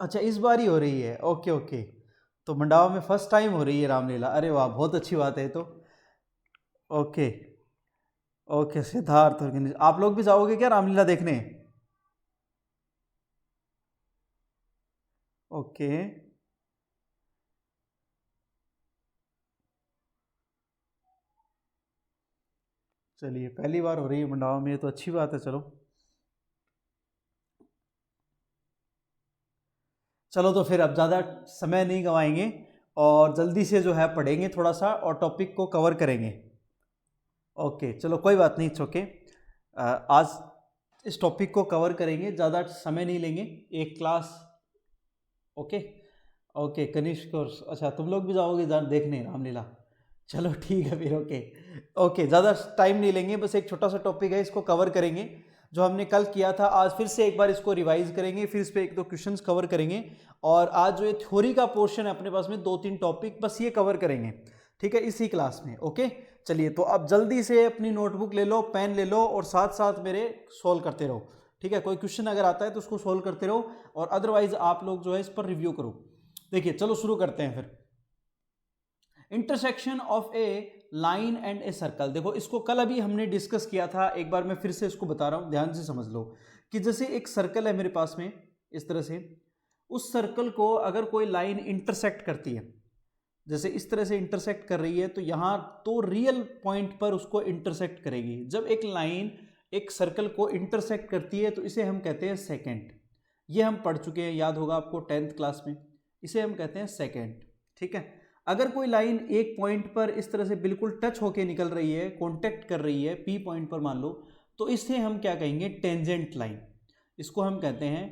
अच्छा, इस बार ही हो रही है, ओके ओके। तो मंडावा में फर्स्ट टाइम हो रही है रामलीला, अरे वाह, बहुत अच्छी बात है तो। ओके ओके, सिद्धार्थ और गणेश, आप लोग भी जाओगे क्या रामलीला देखने? ओके, चलिए पहली बार हो रही है मंडावा में, ये तो अच्छी बात है। चलो चलो, तो फिर अब ज़्यादा समय नहीं गंवाएंगे और जल्दी से जो है पढ़ेंगे थोड़ा सा और टॉपिक को कवर करेंगे। ओके चलो, कोई बात नहीं, इट्स ओके। आज इस टॉपिक को कवर करेंगे, ज़्यादा समय नहीं लेंगे, एक क्लास। ओके ओके, कनिष्क और अच्छा, तुम लोग भी जाओगे देखने रामलीला? चलो ठीक है फिर, ओके ओके, ज़्यादा टाइम नहीं लेंगे, बस एक छोटा सा टॉपिक है, इसको कवर करेंगे। जो हमने कल किया था, आज फिर से एक बार इसको रिवाइज करेंगे, फिर इस पर एक दो क्वेश्चंस कवर करेंगे। और आज जो ये थ्योरी का पोर्शन है अपने पास में, दो तीन टॉपिक बस ये कवर करेंगे, ठीक है, इसी क्लास में। ओके चलिए, तो अब जल्दी से अपनी नोटबुक ले लो, पेन ले लो और साथ साथ मेरे सॉल्व करते रहो, ठीक है। कोई क्वेश्चन अगर आता है तो उसको सॉल्व करते रहो और अदरवाइज आप लोग जो है इस पर रिव्यू करो। देखिए चलो शुरू करते हैं फिर। Intersection of A line and a circle, देखो इसको कल अभी हमने डिस्कस किया था, एक बार मैं फिर से इसको बता रहा हूं, ध्यान से समझ लो। कि जैसे एक सर्कल है मेरे पास में इस तरह से, उस सर्कल को अगर कोई लाइन इंटरसेक्ट करती है, जैसे इस तरह से इंटरसेक्ट कर रही है, तो यहां तो रियल पॉइंट पर उसको इंटरसेक्ट करेगी। जब एक लाइन एक सर्कल को इंटरसेक्ट करती है तो इसे हम कहते हैं सेकेंड। ये हम पढ़ चुके हैं, याद होगा आपको 10th क्लास में, इसे हम कहते हैं सेकेंड, ठीक है। अगर कोई लाइन एक पॉइंट पर इस तरह से बिल्कुल टच होके निकल रही है, कॉन्टेक्ट कर रही है पी पॉइंट पर मान लो, तो इसे हम क्या कहेंगे? Tangent line. इसको हम कहते हैं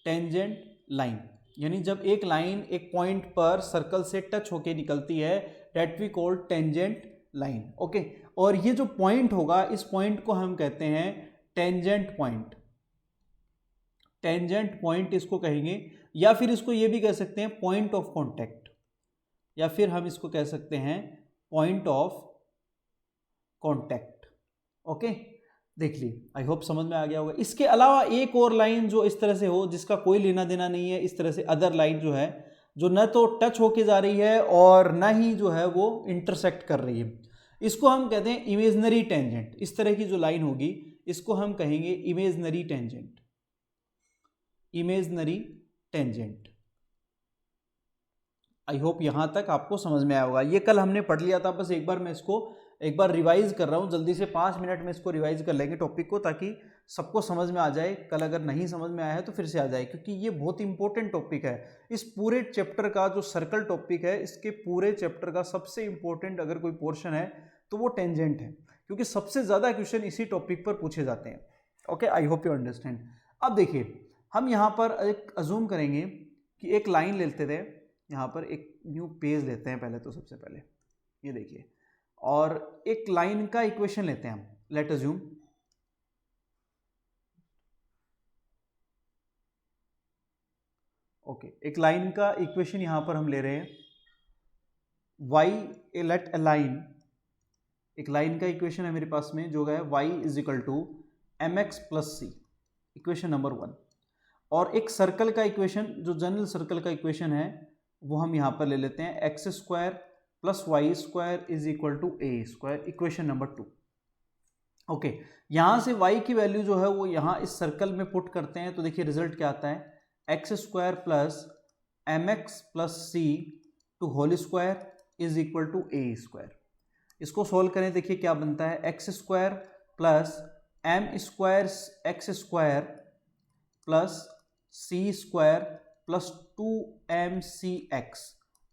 टेंजेंट लाइन। यानी जब एक लाइन एक पॉइंट पर सर्कल से टच होके निकलती है, that we call tangent line. Okay, और ये जो पॉइंट होगा, इस पॉइंट को हम कहते हैं टेंजेंट पॉइंट। टेंजेंट पॉइंट इसको कहेंगे, या फिर इसको ये भी कह सकते हैं पॉइंट ऑफ कॉन्टैक्ट, या फिर हम इसको कह सकते हैं पॉइंट ऑफ कॉन्टैक्ट। ओके, देख ली, आई होप समझ में आ गया होगा। इसके अलावा एक और लाइन जो इस तरह से हो, जिसका कोई लेना देना नहीं है, इस तरह से अदर लाइन जो है, जो न तो टच होके जा रही है और न ही जो है वो इंटरसेक्ट कर रही है, इसको हम कहते हैं इमेजनरी टेंजेंट। इस तरह की जो लाइन होगी, इसको हम कहेंगे imaginary tangent. Imaginary tangent. I hope यहां तक आपको समझ में आया होगा। ये कल हमने पढ़ लिया था, बस एक बार मैं इसको एक बार रिवाइज कर रहा हूँ जल्दी से, 5 मिनट में इसको रिवाइज कर लेंगे टॉपिक को, ताकि सबको समझ में आ जाए। कल अगर नहीं समझ में आया है तो फिर से आ जाए, क्योंकि ये बहुत इंपॉर्टेंट टॉपिक है। इस पूरे चैप्टर का जो सर्कल टॉपिक है, इसके पूरे चैप्टर का सबसे इंपॉर्टेंट अगर कोई पोर्शन है तो वो टेंजेंट है, क्योंकि सबसे ज़्यादा क्वेश्चन इसी टॉपिक पर पूछे जाते हैं। Okay, I hope you understand. अब देखिए, हम यहाँ पर एक अजूम करेंगे कि एक लाइन लेते थे, यहाँ पर एक न्यू पेज लेते हैं पहले, तो सबसे पहले ये देखिए, और एक लाइन का इक्वेशन लेते हैं हम, लेट अज्यूम। ओके, एक लाइन का इक्वेशन यहां पर हम ले रहे हैं, Y a let a line, एक लाइन का इक्वेशन है मेरे पास में जो है y is equal to M x plus C, equation number 1। और एक सर्कल का इक्वेशन, जो जनरल सर्कल का इक्वेशन है, वो हम यहां पर ले लेते हैं, X square plus Y square is equal to A square, equation number 2। Okay, यहां से y की वैल्यू जो है वो यहां इस सर्कल में पुट करते हैं, तो देखिए रिजल्ट क्या आता है, x square plus M x plus C to whole square is equal to A square. इसको सोल्व करें, देखिए क्या बनता है, x square plus M square X square plus C square plus 2mcx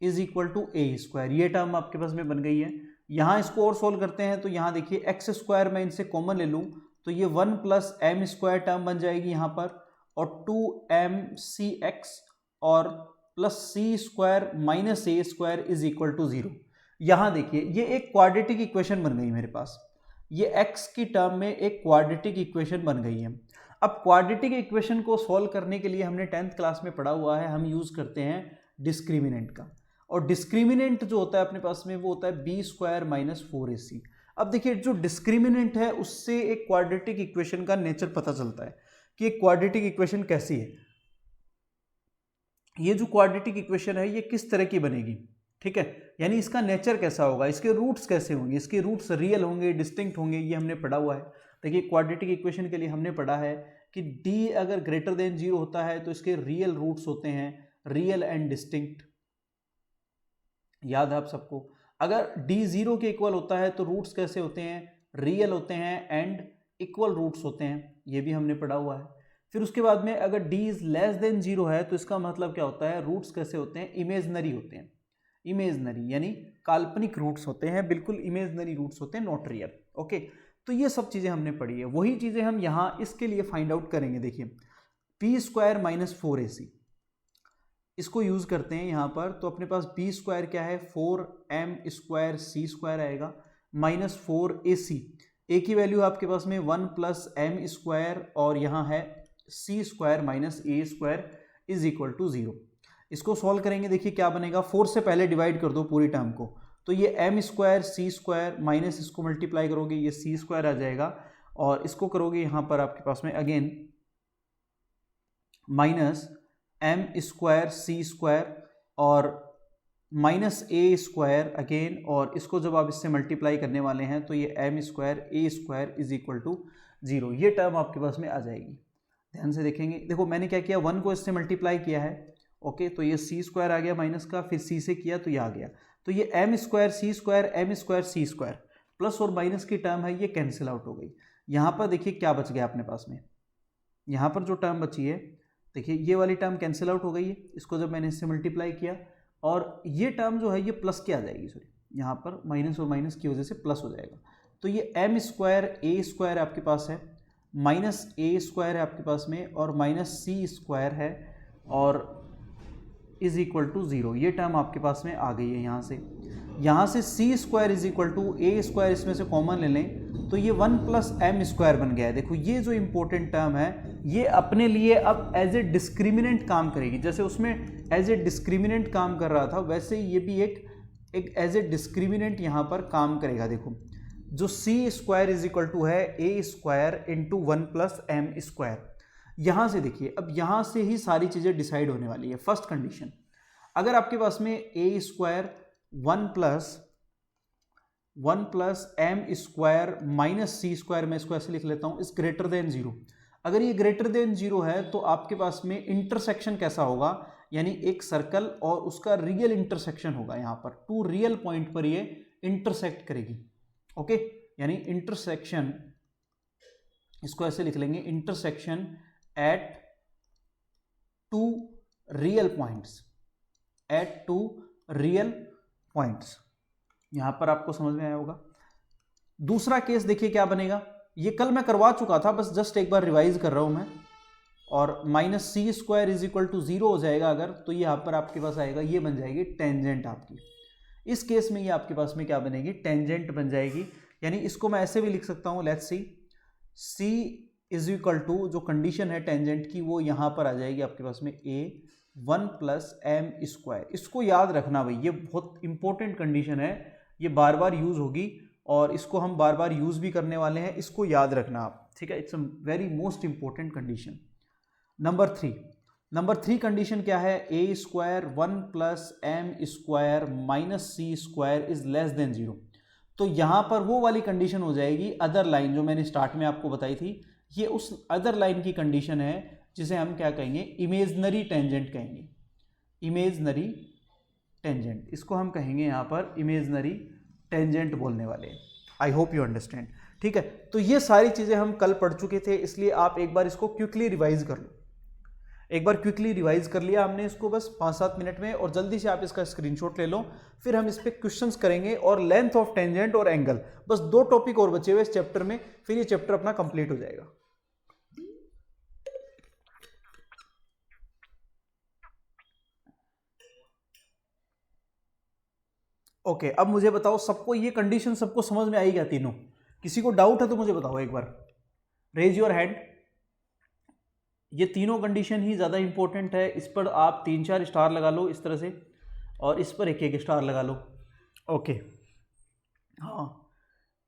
is equal to A square. ये term आपके पास में बन गई है। यहाँ इसको और सोल्व करते हैं, तो यहाँ देखिए एक्स स्क्वायर मैं इनसे कॉमन ले लूँ, तो ये 1 प्लस एम स्क्वायर टर्म बन जाएगी यहाँ पर, और 2mcx और plus C square minus A square is equal to 0। यहाँ देखिए ये एक क्वाड्रेटिक इक्वेशन बन गई मेरे पास, ये x की टर्म में एक क्वाड्रेटिक इक्वेशन बन गई है। अब क्वाड्रेटिक इक्वेशन को सॉल्व करने के लिए हमने 10th क्लास में पढ़ा हुआ है, हम यूज करते हैं डिस्क्रिमिनेंट का, और डिस्क्रिमिनेंट जो होता है अपने पास में वो होता है बी स्क्वायर माइनस 4ac। अब देखिए जो डिस्क्रिमिनेंट है उससे एक क्वाड्रेटिक इक्वेशन का नेचर पता चलता है कि एक क्वाड्रेटिक इक्वेशन कैसी है। ये जो क्वाड्रेटिक इक्वेशन है ये किस तरह की बनेगी, ठीक है, यानी इसका नेचर कैसा होगा, इसके रूट्स कैसे होंगे, इसके रूट्स रियल होंगे, डिस्टिंक्ट होंगे, ये हमने पढ़ा हुआ है। देखिए क्वाड्रेटिक इक्वेशन के लिए हमने पढ़ा है कि d अगर ग्रेटर देन 0 होता है तो इसके रियल रूट्स होते हैं रियल एंड डिस्टिंक्ट, याद है आप सबको। अगर d 0 के इक्वल होता है तो रूट्स कैसे होते हैं, रियल होते हैं एंड इक्वल रूट्स होते हैं, ये भी हमने पढ़ा हुआ है। फिर उसके बाद में अगर d इज लेस देन 0 है तो इसका मतलब क्या होता है, रूट्स कैसे होते हैं, इमेजनरी होते हैं, इमेजनरी यानी काल्पनिक रूट्स होते हैं, बिल्कुल इमेजनरी रूट्स होते हैं, नॉट रियल। ओके, तो ये सब चीज़ें हमने पढ़ी है, वही चीज़ें हम यहाँ इसके लिए फाइंड आउट करेंगे। देखिए पी स्क्वायर माइनस 4ac इसको यूज़ करते हैं यहाँ पर, तो अपने पास पी स्क्वायर क्या है, 4m स्क्वायर सी स्क्वायर आएगा माइनस 4ac, ए की वैल्यू आपके पास में 1 प्लस एम स्क्वायर और यहाँ है C square minus A square is equal to 0। इसको सॉल्व करेंगे, देखिए क्या बनेगा, 4 से पहले डिवाइड कर दो पूरी टर्म को, तो ये एम स्क्वायर सी स्क्वायर माइनस इसको मल्टीप्लाई करोगे ये सी स्क्वायर आ जाएगा, और इसको करोगे यहाँ पर आपके पास में अगेन माइनस एम स्क्वायर सी स्क्वायर और माइनस ए स्क्वायर अगेन, और इसको जब आप इससे मल्टीप्लाई करने वाले हैं तो ये M square A square is equal to 0, ये टर्म आपके पास में आ जाएगी। ध्यान से देखेंगे, देखो मैंने क्या किया, 1 को इससे मल्टीप्लाई किया है, ओके, तो ये सी स्क्वायर आ गया माइनस का, फिर सी से किया तो ये आ गया, तो ये एम स्क्वायर सी स्क्वायर एम स्क्वायर सी स्क्वायर प्लस और माइनस की टर्म है ये कैंसिल आउट हो गई। यहाँ पर देखिए क्या बच गया अपने पास में, यहाँ पर जो टर्म बची है देखिए ये वाली टर्म कैंसिल आउट हो गई है, इसको जब मैंने इससे मल्टीप्लाई किया और ये टर्म जो है ये प्लस की आ जाएगी, सॉरी यहाँ पर माइनस और माइनस की वजह से प्लस हो जाएगा, तो ये एम स्क्वायर ए स्क्वायर आपके पास है माइनस ए स्क्वायर है आपके पास में और माइनस सी स्क्वायर है और इज इक्वल टू 0, ये टर्म आपके पास में आ गई है। यहाँ से C square is equal to A square इसमें से कॉमन ले लें तो ये 1 प्लस एम स्क्वायर बन गया है। देखो ये जो इंपॉर्टेंट टर्म है ये अपने लिए अब एज ए डिस्क्रिमिनेंट काम करेगी, जैसे उसमें एज ए डिस्क्रिमिनेंट काम कर रहा था वैसे ही ये भी एक एज ए डिस्क्रिमिनेंट यहाँ पर काम करेगा। देखो जो C square is equal to है A square into 1 plus M square, यहाँ से देखिए अब यहाँ से ही सारी चीज़ें डिसाइड होने वाली है। फर्स्ट कंडीशन, अगर आपके पास में A square 1 plus M square minus C square, मैं इसको ऐसे लिख लेता हूँ, इज ग्रेटर देन 0, अगर ये ग्रेटर देन 0 है तो आपके पास में इंटरसेक्शन कैसा होगा, यानी एक सर्कल और उसका रियल इंटरसेक्शन होगा, यहाँ पर 2 रियल पॉइंट पर ये इंटरसेक्ट करेगी। ओके, यानी इंटरसेक्शन, इसको ऐसे लिख लेंगे, intersection at 2 real points, at 2 real points, यहां पर आपको समझ में आया होगा। दूसरा केस देखिए क्या बनेगा, ये कल मैं करवा चुका था, बस जस्ट एक बार रिवाइज कर रहा हूं मैं, और minus C square is equal to 0 हो जाएगा अगर, तो ये यहां पर आपके पास आएगा, ये बन जाएगी टेंजेंट आपकी। इस केस में ये आपके पास में क्या बनेगी, टेंजेंट बन जाएगी। यानी इसको मैं ऐसे भी लिख सकता हूं, let's see C is equal to, जो कंडीशन है टेंजेंट की वो यहां पर आ जाएगी आपके पास में ए 1 प्लस एम स्क्वायर। इसको याद रखना भाई, ये बहुत इंपॉर्टेंट कंडीशन है, ये बार बार यूज होगी और इसको हम बार बार यूज भी करने वाले हैं, इसको याद रखना आप, ठीक है, it's a very most important condition. Number 3 condition क्या है, A square 1 plus M square minus C square is less than 0, तो यहां पर वो वाली कंडीशन हो जाएगी अदर लाइन जो मैंने स्टार्ट में आपको बताई थी, ये उस अदर लाइन की कंडीशन है जिसे हम क्या कहेंगे, इमेजनरी टेंजेंट कहेंगे, इमेजनरी टेंजेंट, इसको हम कहेंगे यहाँ पर इमेजनरी टेंजेंट बोलने वाले। आई होप यू अंडरस्टैंड, ठीक है। तो ये सारी चीज़ें हम कल पढ़ चुके थे, इसलिए आप एक बार इसको क्विकली रिवाइज कर लो, एक बार क्विकली रिवाइज कर लिया हमने इसको बस 5-7 मिनट में, और जल्दी से आप इसका स्क्रीनशॉट ले लो, फिर हम इस पर क्वेश्चंस करेंगे और लेंथ ऑफ टेंजेंट और एंगल, बस 2 टॉपिक और बचे हुए इस चैप्टर में, फिर ये चैप्टर अपना कंप्लीट हो जाएगा। ओके, अब मुझे बताओ सबको ये कंडीशन सबको समझ में आई क्या तीनों? किसी को डाउट है तो मुझे बताओ एक बार, रेज योर हैंड। ये तीनों कंडीशन ही ज़्यादा इंपॉर्टेंट है, इस पर आप 3-4 स्टार लगा लो इस तरह से, और इस पर 1-1 स्टार लगा लो। ओके, हाँ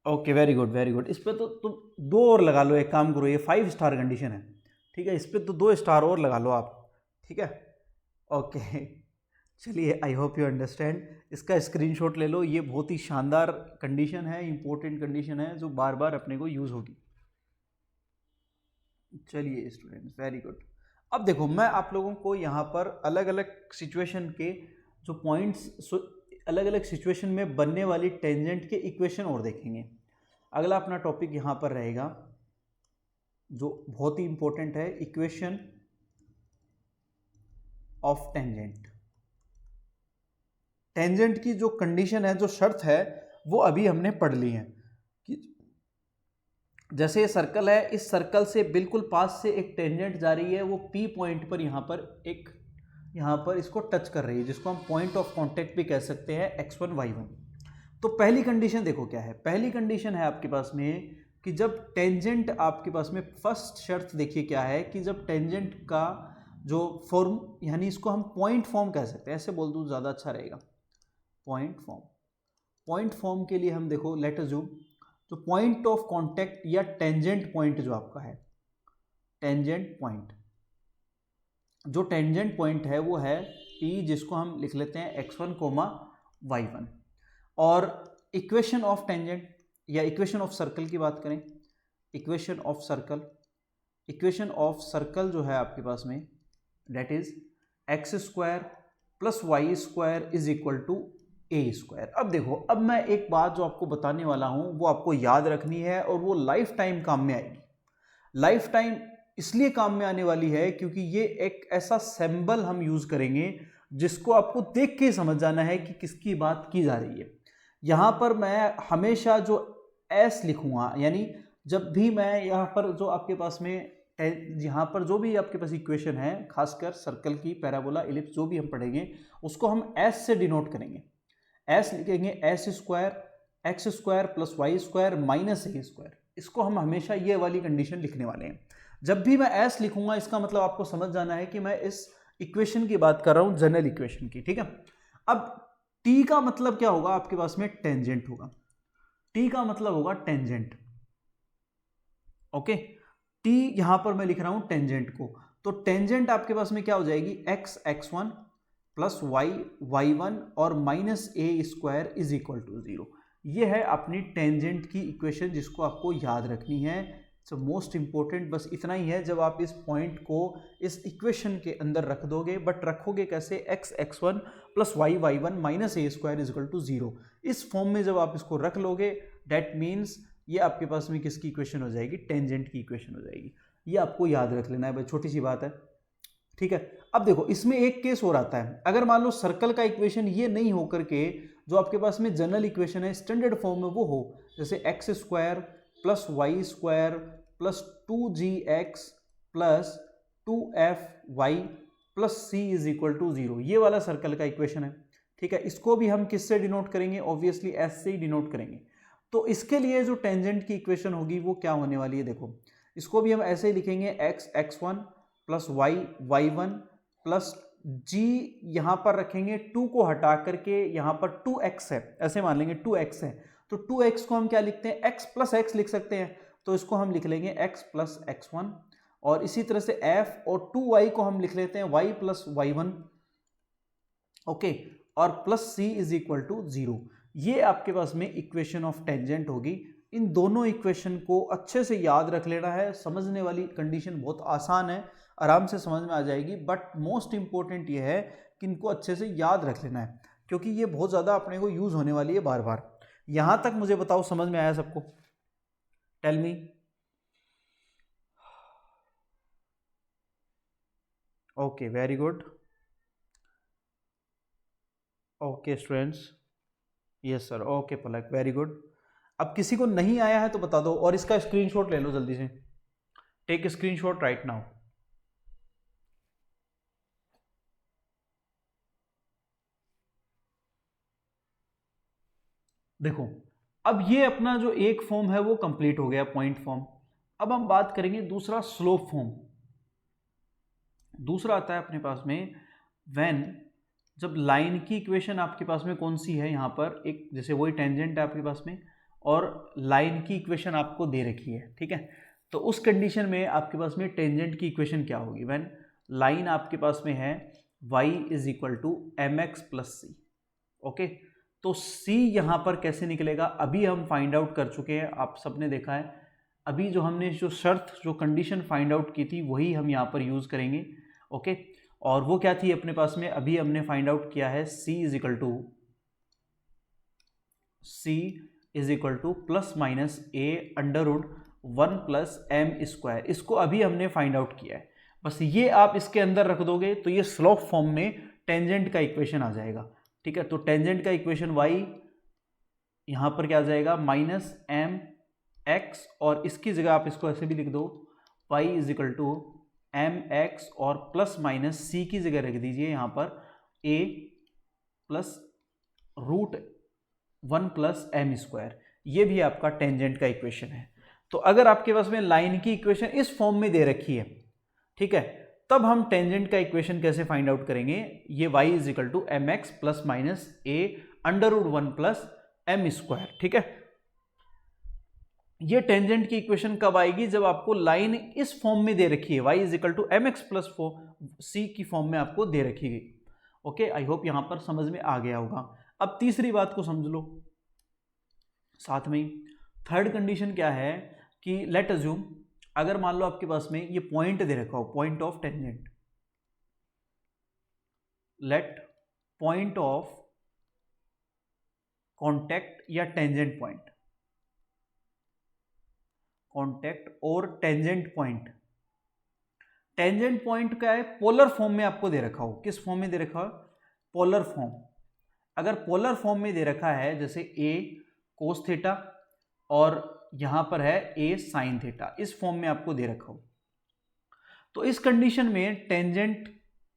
okay, very good very good. इस पर तो तुम 2 और लगा लो, एक काम करो, ये 5 स्टार कंडीशन है, ठीक है, इस पर तो 2 स्टार और लगा लो आप, ठीक है। ओके चलिए, आई होप यू अंडरस्टैंड। इसका स्क्रीनशॉट ले लो, ये बहुत ही शानदार कंडीशन है, इंपॉर्टेंट कंडीशन है जो बार बार अपने को यूज़ होगी। चलिए स्टूडेंट्स, वेरी गुड। अब देखो, मैं आप लोगों को यहाँ पर अलग अलग सिचुएशन के जो पॉइंट्स, अलग अलग सिचुएशन में बनने वाली टेंजेंट के इक्वेशन और देखेंगे। अगला अपना टॉपिक यहाँ पर रहेगा जो बहुत ही इंपॉर्टेंट है, इक्वेशन ऑफ टेंजेंट। टेंजेंट की जो कंडीशन है, जो शर्त है, वो अभी हमने पढ़ ली है कि जैसे ये सर्कल है, इस सर्कल से बिल्कुल पास से एक टेंजेंट जा रही है, वो पी पॉइंट पर यहाँ पर इसको टच कर रही है, जिसको हम पॉइंट ऑफ कांटेक्ट भी कह सकते हैं, x1 y1। तो पहली कंडीशन देखो क्या है। पहली कंडीशन है आपके पास में कि जब टेंजेंट आपके पास में, फर्स्ट शर्त देखिए क्या है कि जब टेंजेंट का जो फॉर्म, यानी इसको हम पॉइंट फॉर्म कह सकते हैं, ऐसे बोल दूँ ज़्यादा अच्छा रहेगा, पॉइंट फॉर्म। पॉइंट फॉर्म के लिए हम देखो, लेट अस अज्यूम तो पॉइंट ऑफ कांटेक्ट या टेंजेंट पॉइंट जो आपका है, टेंजेंट पॉइंट, जो टेंजेंट पॉइंट है वो है P, जिसको हम लिख लेते हैं x1, y1। और इक्वेशन ऑफ टेंजेंट या इक्वेशन ऑफ सर्कल की बात करें, equation of circle, equation of circle जो है आपके पास में, that is x² + y² is equal to a²। अब देखो, अब मैं एक बात जो आपको बताने वाला हूं वो आपको याद रखनी है और वो लाइफ टाइम काम में आएगी। लाइफ टाइम इसलिए काम में आने वाली है क्योंकि ये एक ऐसा सिंबल हम यूज करेंगे जिसको आपको देख के समझ जाना है कि किसकी बात की जा रही है। यहां पर मैं हमेशा जो एस लिखूंगा, यानी जब भी मैं यहाँ पर जो आपके पास में, यहाँ पर जो भी आपके पास इक्वेशन है, खासकर सर्कल की, पैराबोला, इलिप्स, जो भी हम पढ़ेंगे उसको हम एस से डिनोट करेंगे। एस लिखेंगे s² x² + y² - a²। इसको हम हमेशा ये वाली कंडीशन लिखने वाले हैं। जब भी मैं s लिखूंगा, इसका मतलब आपको समझ जाना है कि मैं इस इक्वेशन की बात कर रहा हूं, जनरल इक्वेशन की, ठीक है। अब t का मतलब क्या होगा आपके पास में, टेंजेंट होगा। t का मतलब होगा टेंजेंट, ओके। t यहां पर मैं लिख रहा हूं टेंजेंट को, तो टेंजेंट आपके पास में क्या हो जाएगी, x1 + y1 और -a² इज इक्वल टू 0। ये है अपनी टेंजेंट की इक्वेशन जिसको आपको याद रखनी है। सो मोस्ट इंपॉर्टेंट बस इतना ही है, जब आप इस पॉइंट को इस इक्वेशन के अंदर रख दोगे, बट रखोगे कैसे, x1 + y1 -a² is equal to 0। इस फॉर्म में जब आप इसको रख लोगे, दैट मीन्स ये आपके पास में किसकी इक्वेशन हो जाएगी, टेंजेंट की इक्वेशन हो जाएगी। ये आपको याद रख लेना है भाई, छोटी सी बात है, ठीक है। अब देखो, इसमें एक केस और आता है, अगर मान लो सर्कल का इक्वेशन ये नहीं हो करके जो आपके पास में जनरल इक्वेशन है स्टैंडर्ड फॉर्म में वो हो, जैसे x² + y² + 2gx + 2fy + c is equal to 0, ये वाला सर्कल का इक्वेशन है, ठीक है। इसको भी हम किससे डिनोट करेंगे, ऑब्वियसली s से ही डिनोट करेंगे। तो इसके लिए जो टेंजेंट की इक्वेशन होगी वो क्या होने वाली है, देखो इसको भी हम ऐसे ही लिखेंगे, x1 + y1 + g, यहां पर रखेंगे 2 को हटा करके, यहां पर 2x है, ऐसे मान लेंगे 2x है, तो 2x को हम क्या लिखते हैं, x + x लिख सकते हैं, तो इसको हम लिख लेंगे x + x1। और इसी तरह से f और 2y को हम लिख लेते हैं y + y1, ओके, और +c इज इक्वल टू 0। ये आपके पास में इक्वेशन ऑफ टेंजेंट होगी। इन दोनों इक्वेशन को अच्छे से याद रख लेना है, समझने वाली कंडीशन बहुत आसान है, आराम से समझ में आ जाएगी, बट मोस्ट इंपॉर्टेंट ये है कि इनको अच्छे से याद रख लेना है, क्योंकि ये बहुत ज़्यादा अपने को यूज़ होने वाली है बार बार। यहाँ तक मुझे बताओ, समझ में आया सबको, tell me. Okay, very good, okay students, yes sir, okay Palak, very good. अब किसी को नहीं आया है तो बता दो, और इसका स्क्रीनशॉट ले लो जल्दी से, टेक स्क्रीनशॉट राइट नाउ। देखो, अब ये अपना जो एक फॉर्म है वो कंप्लीट हो गया, पॉइंट फॉर्म। अब हम बात करेंगे दूसरा, स्लोप फॉर्म। दूसरा आता है अपने पास में व्हेन, जब लाइन की इक्वेशन आपके पास में कौन सी है, यहाँ पर एक, जैसे वही टेंजेंट है आपके पास में और लाइन की इक्वेशन आपको दे रखी है, ठीक है। तो उस कंडीशन में आपके पास में टेंजेंट की इक्वेशन क्या होगी, व्हेन लाइन आपके पास में है y is equal to M x plus c. Okay, तो c यहां पर कैसे निकलेगा अभी हम फाइंड आउट कर चुके हैं, आप सबने देखा है। अभी जो हमने जो शर्त जो कंडीशन फाइंड आउट की थी वही हम यहां पर यूज करेंगे। ओके, और वो क्या थी अपने पास में, अभी हमने फाइंड आउट किया है c is equal to plus minus a under root 1 plus M square. इसको अभी हमने फाइंड आउट किया है, बस ये आप इसके अंदर रख दोगे तो ये स्लोप फॉर्म में टेंजेंट का इक्वेशन आ जाएगा। ठीक है, तो टेंजेंट का इक्वेशन y यहां पर क्या आ जाएगा, माइनस एम एक्स, और इसकी जगह आप इसको ऐसे भी लिख दो, y is equal to M x और प्लस माइनस सी की जगह रख दीजिए यहां पर a plus root 1 plus M square. ये भी आपका टेंजेंट का इक्वेशन है। तो अगर आपके पास में लाइन की इक्वेशन इस फॉर्म में दे रखी है, ठीक है, तब हम टेंजेंट का इक्वेशन कैसे फाइंड आउट करेंगे, ये y is equal to M x plus minus a under root 1 plus M square. ठीक है, ये टेंजेंट की इक्वेशन कब आएगी, जब आपको लाइन इस फॉर्म में दे रखी है, y is equal to M x plus C की फॉर्म में आपको दे रखी गई। ओके, आई होप यहां पर समझ में आ गया होगा। अब तीसरी बात को समझ लो साथ में ही। थर्ड कंडीशन क्या है कि लेट अज्यूम, अगर मान लो आपके पास में ये पॉइंट दे रखा हो, point of tangent, let point of contact या टेंजेंट पॉइंट, कॉन्टैक्ट और टेंजेंट पॉइंट। टेंजेंट पॉइंट क्या है, पोलर फॉर्म में आपको दे रखा हो। किस फॉर्म में दे रखा हो, पोलर फॉर्म। अगर पोलर फॉर्म में दे रखा है जैसे a कोस थीटा और यहां पर है a साइन थीटा, इस फॉर्म में आपको दे रखा हो, तो इस कंडीशन में टेंजेंट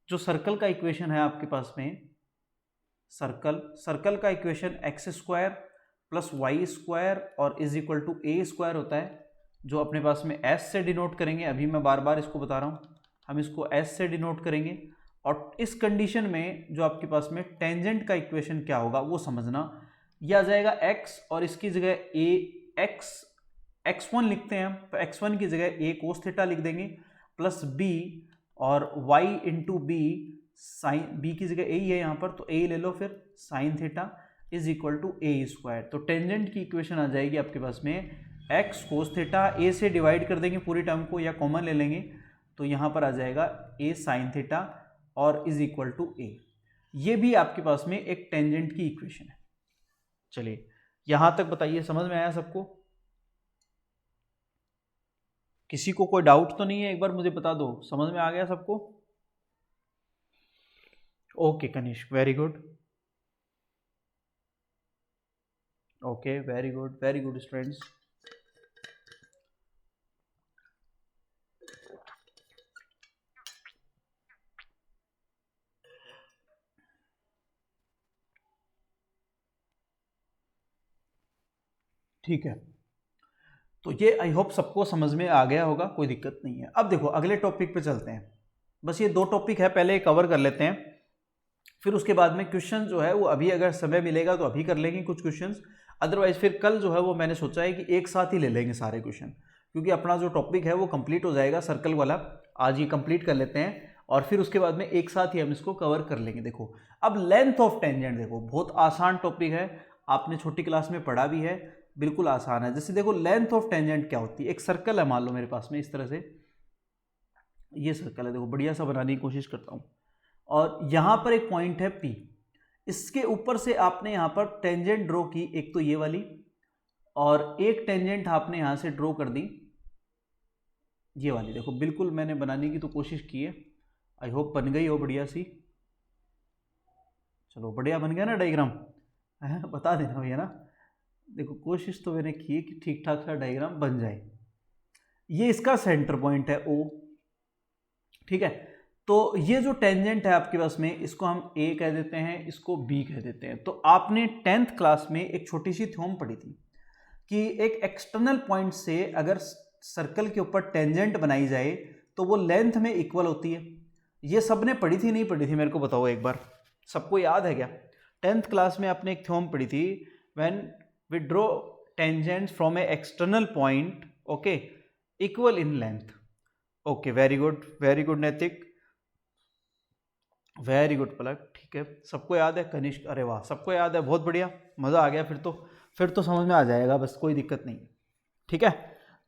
जो सर्कल का इक्वेशन है आपके पास में, सर्कल का equation X square plus Y square और is equal to A square होता है, जो अपने पास में एस से डिनोट करेंगे। अभी मैं बार बार इसको बता रहा हूं, हम इसको एस से डिनोट करेंगे। और इस कंडीशन में जो आपके पास में टेंजेंट का इक्वेशन क्या होगा वो समझना, यह आ जाएगा x और इसकी जगह a x1 लिखते हैं, तो x1 की जगह a कोस थीटा लिख देंगे प्लस b और y into b sine, b की जगह a ही है यहाँ पर तो a ले लो, फिर sine theta is equal to a square. तो टेंजेंट की इक्वेशन आ जाएगी आपके पास में x कोस थीटा, a से डिवाइड कर देंगे पूरी टर्म को या कॉमन ले लेंगे, तो यहाँ पर आ जाएगा a साइन थीटा और इज इक्वल टू a। ये भी आपके पास में एक टेंजेंट की इक्वेशन है। चलिए यहां तक बताइए, समझ में आया सबको? किसी को कोई डाउट तो नहीं है, एक बार मुझे बता दो, समझ में आ गया सबको? Okay Kanishk, very good. Okay, very good students. ठीक है, तो ये आई होप सबको समझ में आ गया होगा, कोई दिक्कत नहीं है। अब देखो अगले टॉपिक पे चलते हैं। बस ये दो टॉपिक है, पहले कवर कर लेते हैं, फिर उसके बाद में क्वेश्चन जो है वो अभी अगर समय मिलेगा तो अभी कर लेंगे कुछ क्वेश्चंस, अदरवाइज फिर कल जो है वो मैंने सोचा है कि एक साथ ही ले लेंगे सारे क्वेश्चन, क्योंकि अपना जो टॉपिक है वो कंप्लीट हो जाएगा सर्कल वाला, आज ही कंप्लीट कर लेते हैं और फिर उसके बाद में एक साथ ही हम इसको कवर कर लेंगे। देखो अब लेंथ ऑफ टेंजेंट, देखो बहुत आसान टॉपिक है, आपने छोटी क्लास में पढ़ा भी है, बिल्कुल आसान है। जैसे देखो लेंथ ऑफ टेंजेंट क्या होती है, एक सर्कल है मान लो मेरे पास में इस तरह से, ये सर्कल है, देखो बढ़िया सा बनाने की कोशिश करता हूँ, और यहाँ पर एक पॉइंट है P, इसके ऊपर से आपने यहाँ पर टेंजेंट ड्रॉ की, एक तो ये वाली, और एक टेंजेंट आपने यहाँ से ड्रॉ कर दी ये वाली। देखो बिल्कुल मैंने बनाने की तो कोशिश की है, आई होप बन गई हो बढ़िया सी। चलो बढ़िया बन गया ना डायग्राम, बता देना भैया ना। देखो कोशिश तो मैंने की कि ठीक ठाक सा डायग्राम बन जाए। ये इसका सेंटर पॉइंट है O, ठीक है। तो ये जो टेंजेंट है आपके पास में, इसको हम A कह देते हैं, इसको B कह देते हैं। तो आपने 10th क्लास में एक छोटी सी थ्योरम पढ़ी थी कि एक एक्सटर्नल पॉइंट से अगर सर्कल के ऊपर टेंजेंट बनाई जाए तो वो लेंथ में इक्वल होती है। ये सबने पढ़ी थी नहीं पढ़ी थी, मेरे को बताओ एक बार, सबको याद है क्या? 10th क्लास में आपने एक थ्योरम पढ़ी थी, when we draw tangents from a external point, okay, equal in length. Okay very good Naitik, very good Palak, ठीक है, सबको याद है। कनिष्क, अरे वाह, सबको याद है, बहुत बढ़िया, मज़ा आ गया। फिर तो समझ में आ जाएगा, बस कोई दिक्कत नहीं। ठीक है,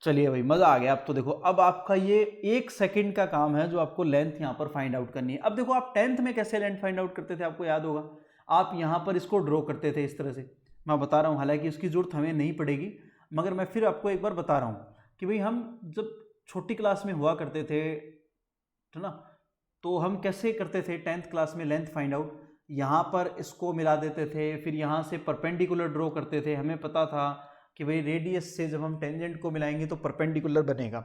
चलिए भाई, मज़ा आ गया। अब तो देखो, अब आपका ये 1 सेकंड का काम है जो आपको लेंथ यहाँ पर फाइंड आउट करनी है। अब देखो, आप 10th में कैसे लेंथ फाइंड आउट करते थे, आपको याद होगा। आप यहाँ पर इसको ड्रॉ करते थे इस तरह से, मैं बता रहा हूँ, हालांकि उसकी जरूरत हमें नहीं पड़ेगी, मगर मैं फिर आपको एक बार बता रहा हूँ कि भाई हम जब छोटी क्लास में हुआ करते थे, तो ना, तो हम कैसे करते थे 10th क्लास में लेंथ फाइंड आउट। यहाँ पर इसको मिला देते थे, फिर यहाँ से परपेंडिकुलर ड्रॉ करते थे। हमें पता था कि भाई रेडियस से जब हम टेंजेंट को मिलाएंगे तो परपेंडिकुलर बनेगा।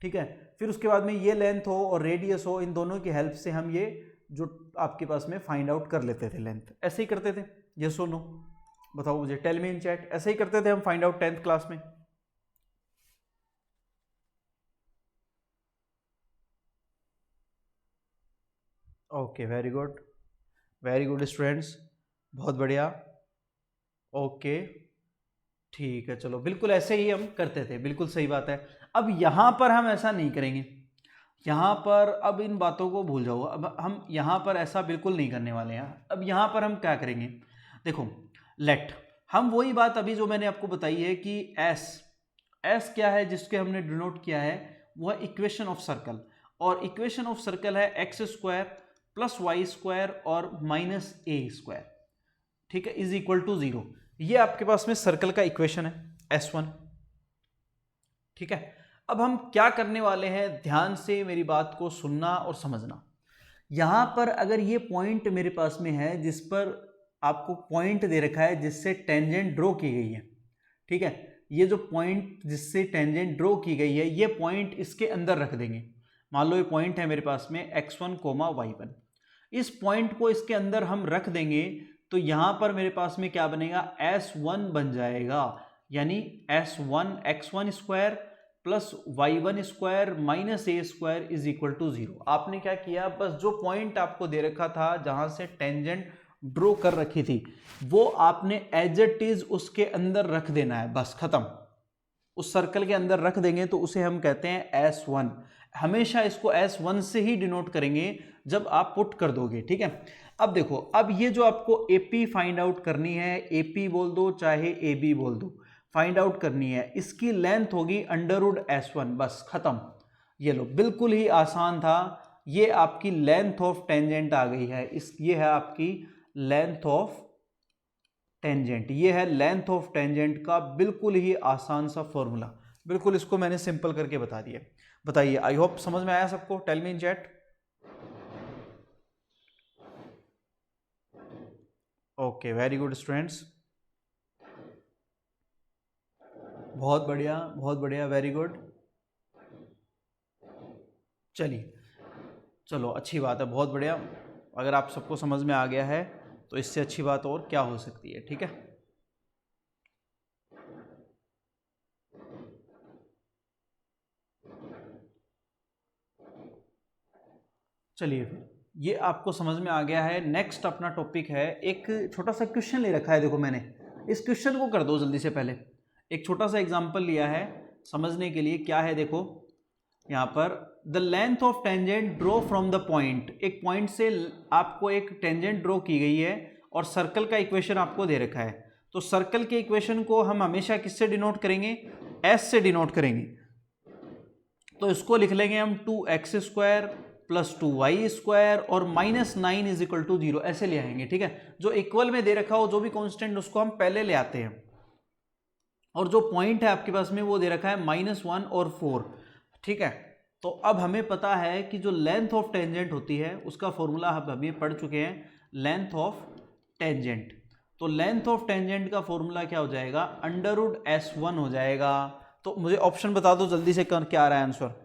ठीक है, फिर उसके बाद में ये लेंथ हो और रेडियस हो, इन दोनों की हेल्प से हम ये जो आपके पास में फाइंड आउट कर लेते थे लेंथ। ऐसे ही करते थे, यस और नो, बताओ मुझे, टेल मी इन चैट। ऐसे ही करते थे हम फाइंड आउट 10th क्लास में। Okay, very good, very good students, बहुत बढ़िया। ओके, ठीक है, चलो, बिल्कुल ऐसे ही हम करते थे, बिल्कुल सही बात है। अब यहाँ पर हम ऐसा नहीं करेंगे, यहाँ पर अब इन बातों को भूल जाओ। अब हम यहाँ पर ऐसा बिल्कुल नहीं करने वाले हैं। अब यहाँ पर हम क्या करेंगे, देखो, लेट, हम वही बात अभी जो मैंने आपको बताई है कि एस, एस क्या है जिसके हमने डिनोट किया है, वह इक्वेशन ऑफ सर्कल, और इक्वेशन ऑफ सर्कल है x square plus Y square और माइनस ए स्क्वायर, ठीक है, इज इक्वल टू 0। ये आपके पास में सर्कल का इक्वेशन है S1। ठीक है, अब हम क्या करने वाले हैं, ध्यान से मेरी बात को सुनना और समझना। यहां पर अगर ये पॉइंट मेरे पास में है जिस पर आपको पॉइंट दे रखा है जिससे टेंजेंट ड्रॉ की गई है, ठीक है, ये जो पॉइंट जिससे टेंजेंट ड्रॉ की गई है, ये पॉइंट इसके अंदर रख देंगे। मान लो ये पॉइंट है मेरे पास में x1, y1, इस पॉइंट को इसके अंदर हम रख देंगे, तो यहां पर मेरे पास में क्या बनेगा, S1 बन जाएगा, यानी S1 x1 square plus y1 square minus A square is equal to 0। आपने क्या किया, बस जो पॉइंट आपको दे रखा था जहां से टेंजेंट ड्रॉ कर रखी थी, वो आपने एज इट इज उसके अंदर रख देना है, बस खत्म। उस सर्कल के अंदर रख देंगे तो उसे हम कहते हैं S1। हमेशा इसको S1 से ही डिनोट करेंगे जब आप पुट कर दोगे। ठीक है, अब देखो, अब ये जो आपको AP फाइंड आउट करनी है, AP बोल दो चाहे AB बोल दो, फाइंड आउट करनी है, इसकी लेंथ होगी √S1, बस खत्म। ये लो, बिल्कुल ही आसान था। ये आपकी लेंथ ऑफ टेंजेंट आ गई है, ये है आपकी लेंथ ऑफ टेंजेंट, ये है लेंथ ऑफ टेंजेंट का बिल्कुल ही आसान सा फॉर्मूला। बिल्कुल इसको मैंने सिंपल करके बता दिया। बताइए, आई होप समझ में आया सबको, tell me in chat. Okay, very good students, बहुत बढ़िया, बहुत बढ़िया, वेरी गुड। चलिए, चलो, अच्छी बात है, बहुत बढ़िया। अगर आप सबको समझ में आ गया है तो इससे अच्छी बात और क्या हो सकती है। ठीक है, चलिए, फिर ये आपको समझ में आ गया है। नेक्स्ट अपना टॉपिक है, एक छोटा सा क्वेश्चन ले रखा है, देखो मैंने, इस क्वेश्चन को कर दो जल्दी से। पहले एक छोटा सा एग्जांपल लिया है समझने के लिए। क्या है, देखो यहाँ पर, the length of tangent draw from the point, एक पॉइंट से आपको एक टेंजेंट ड्रॉ की गई है और सर्कल का इक्वेशन आपको दे रखा है। तो सर्कल के इक्वेशन को हम हमेशा किससे डिनोट करेंगे, एस से डिनोट करेंगे। तो इसको लिख लेंगे हम 2x square plus 2y square और -9 इज इक्वल टू 0, ऐसे ले आएंगे। ठीक है, जो इक्वल में दे रखा हो, जो भी कांस्टेंट, उसको हम पहले ले आते हैं। और जो पॉइंट है आपके पास में वो दे रखा है -1 और 4। ठीक है, तो अब हमें पता है कि जो लेंथ ऑफ टेंजेंट होती है उसका फॉर्मूला हम अभी पढ़ चुके हैं, लेंथ ऑफ टेंजेंट। तो लेंथ ऑफ टेंजेंट का फॉर्मूला क्या हो जाएगा, √S1 हो जाएगा। तो मुझे ऑप्शन बता दो जल्दी से, क्या आ रहा है आंसर,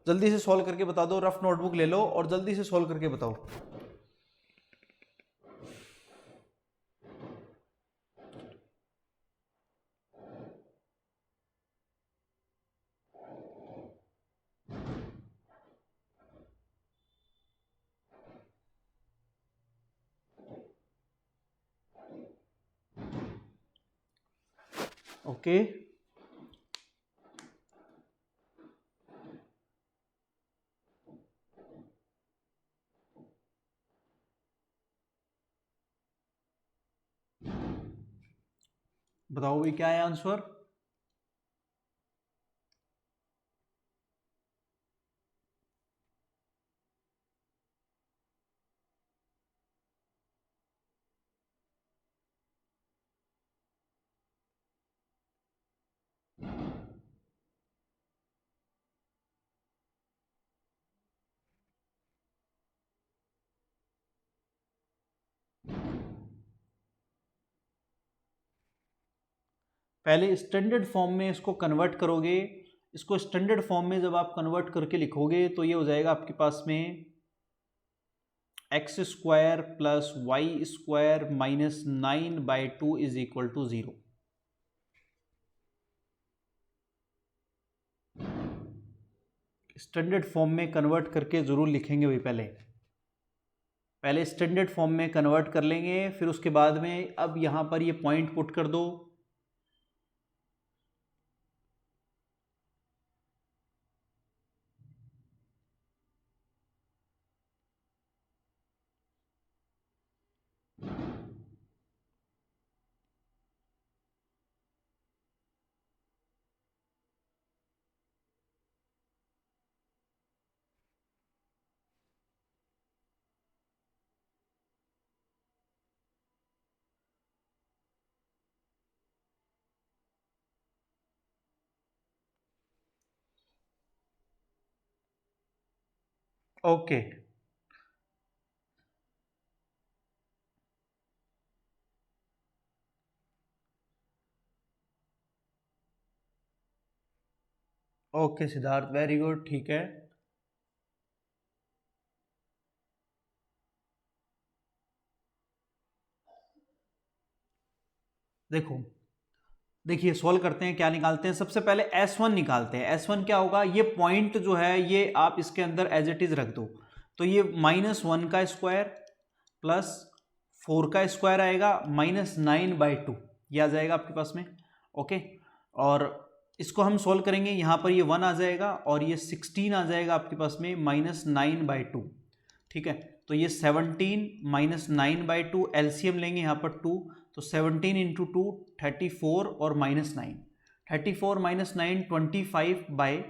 जल्दी से सॉल्व करके बता दो। रफ नोटबुक ले लो और जल्दी से सॉल्व करके बताओ। ओके, बताओ भाई क्या है आंसर? पहले स्टैंडर्ड फॉर्म में इसको कन्वर्ट करोगे। इसको स्टैंडर्ड फॉर्म में जब आप कन्वर्ट करके लिखोगे तो ये हो जाएगा आपके पास में x square plus Y square minus 9/2 is equal to 0। Standard form में कन्वर्ट करके ज़रूर लिखेंगे भाई। पहले स्टैंडर्ड फॉर्म में कन्वर्ट कर लेंगे, फिर उसके बाद में अब यहाँ पर ये पॉइंट पुट कर दो। Okay okay Siddharth, very good, ठीक है। देखिए सॉल्व करते हैं, क्या निकालते हैं। सबसे पहले S1 निकालते हैं। S1 क्या होगा, ये पॉइंट जो है ये आप इसके अंदर एज इट इज रख दो। तो ये -1 का स्क्वायर प्लस 4 का स्क्वायर आएगा माइनस 9/2, ये आ जाएगा आपके पास में। ओके, और इसको हम सोल्व करेंगे। यहाँ पर ये 1 आ जाएगा और ये 16 आ जाएगा आपके पास में -9/2। ठीक है, तो ये 17 माइनस 9/2, एलसीएम लेंगे यहाँ पर 2, तो 17 इंटू 2 34 और -9, 34 - 9 25 बाय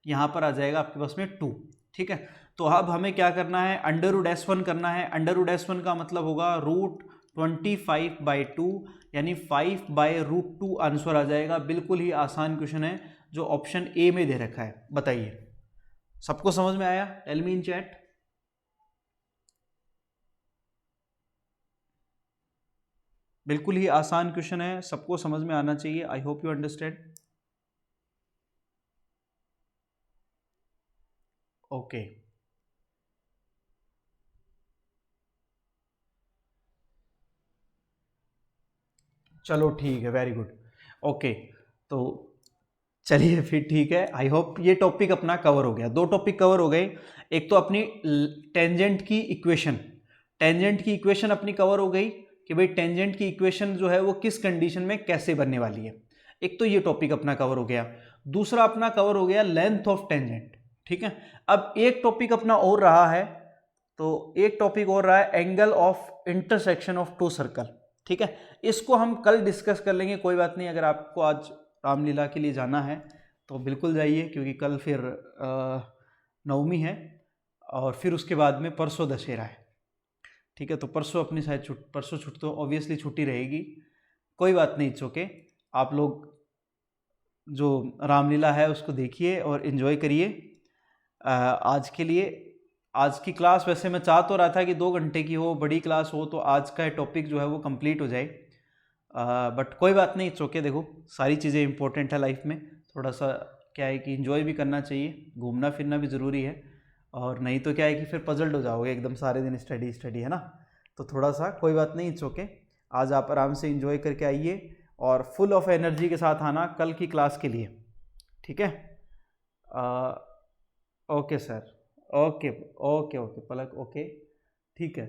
यहाँ पर आ जाएगा आपके पास में 2। ठीक है, तो अब हमें क्या करना है, √S1 करना है। √S1 का मतलब होगा √25/2 यानी 5/√2 आंसर आ जाएगा। बिल्कुल ही आसान क्वेश्चन है जो ऑप्शन ए में दे रखा है। बताइए सबको समझ में आया? Tell me in chat. बिल्कुल ही आसान क्वेश्चन है, सबको समझ में आना चाहिए। I hope you understand. Okay, चलो ठीक है, वेरी गुड। ओके, तो चलिए फिर ठीक है। आई होप ये टॉपिक अपना कवर हो गया। 2 टॉपिक कवर हो गए। एक तो अपनी टेंजेंट की इक्वेशन, टेंजेंट की इक्वेशन अपनी कवर हो गई कि भाई टेंजेंट की इक्वेशन जो है वो किस कंडीशन में कैसे बनने वाली है। एक तो ये टॉपिक अपना कवर हो गया। दूसरा अपना कवर हो गया लेंथ ऑफ टेंजेंट। ठीक है, अब एक टॉपिक अपना और रहा है, तो एक टॉपिक और रहा है angle of intersection of 2 circle. ठीक है, इसको हम कल डिस्कस कर लेंगे, कोई बात नहीं। अगर आपको आज रामलीला के लिए जाना है तो बिल्कुल जाइए, क्योंकि कल फिर नवमी है और फिर उसके बाद में परसों दशहरा है। ठीक है, तो परसों अपनी शायद परसों छुट्टी, तो ऑब्वियसली छुट्टी रहेगी। कोई बात नहीं, इट्स ओके। आप लोग जो रामलीला है उसको देखिए और इन्जॉय करिए। आज के लिए, आज की क्लास वैसे मैं चाह तो रहा था कि 2 घंटे की हो, बड़ी क्लास हो, तो आज का टॉपिक जो है वो कंप्लीट हो जाए। बट कोई बात नहीं, इट्स ओके। देखो सारी चीज़ें इंपॉर्टेंट है लाइफ में। थोड़ा सा क्या है कि इन्जॉय भी करना चाहिए, घूमना फिरना भी ज़रूरी है। और नहीं तो क्या है कि फिर पजल्ड हो जाओगे एकदम, सारे दिन स्टडी स्टडी, है ना। तो थोड़ा सा कोई बात नहीं, इट्स ओके। आज आप आराम से इन्जॉय करके आइए और फुल ऑफ एनर्जी के साथ आना कल की क्लास के लिए। ठीक है, okay sir, okay okay okay Palak, okay ठीक है।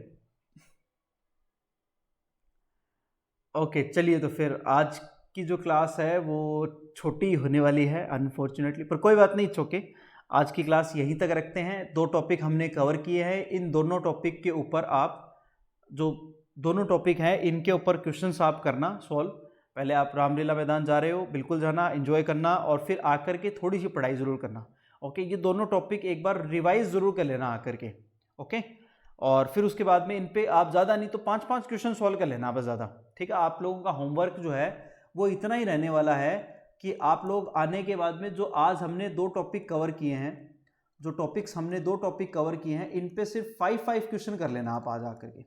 ओके चलिए, तो फिर आज की जो क्लास है वो छोटी होने वाली है अनफॉर्चुनेटली, पर कोई बात नहीं, ओके। आज की क्लास यहीं तक रखते हैं। 2 टॉपिक हमने कवर किए हैं। इन दोनों टॉपिक के ऊपर आप जो दोनों टॉपिक हैं इनके ऊपर क्वेश्चंस आप करना सॉल्व। पहले आप रामलीला मैदान जा रहे हो, बिल्कुल जाना, एंजॉय करना, और फिर आकर के थोड़ी सी पढ़ाई ज़रूर करना। ओके, ये दोनों टॉपिक एक बार रिवाइज ज़रूर कर लेना आकर के। ओके, और फिर उसके बाद में इन पे आप ज़्यादा नहीं तो 5-5 क्वेश्चन सॉल्व कर लेना, बस ज़्यादा। ठीक है, आप लोगों का होमवर्क जो है वो इतना ही रहने वाला है कि आप लोग आने के बाद में जो आज हमने 2 टॉपिक कवर किए हैं, जो टॉपिक्स हमने 2 टॉपिक कवर किए हैं, इन पे सिर्फ 5-5 क्वेश्चन कर लेना आप आज आकर के।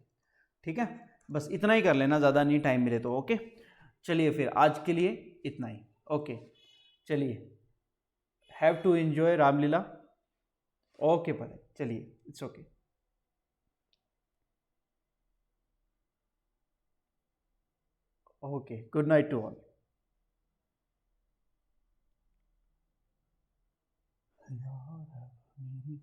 ठीक है, बस इतना ही कर लेना, ज़्यादा नहीं, टाइम मिले तो। ओके, चलिए फिर आज के लिए इतना ही। ओके, चलिए, have to enjoy Ramlila. Okay पर चलिए, it's okay. Okay, good night to all. यार मेरी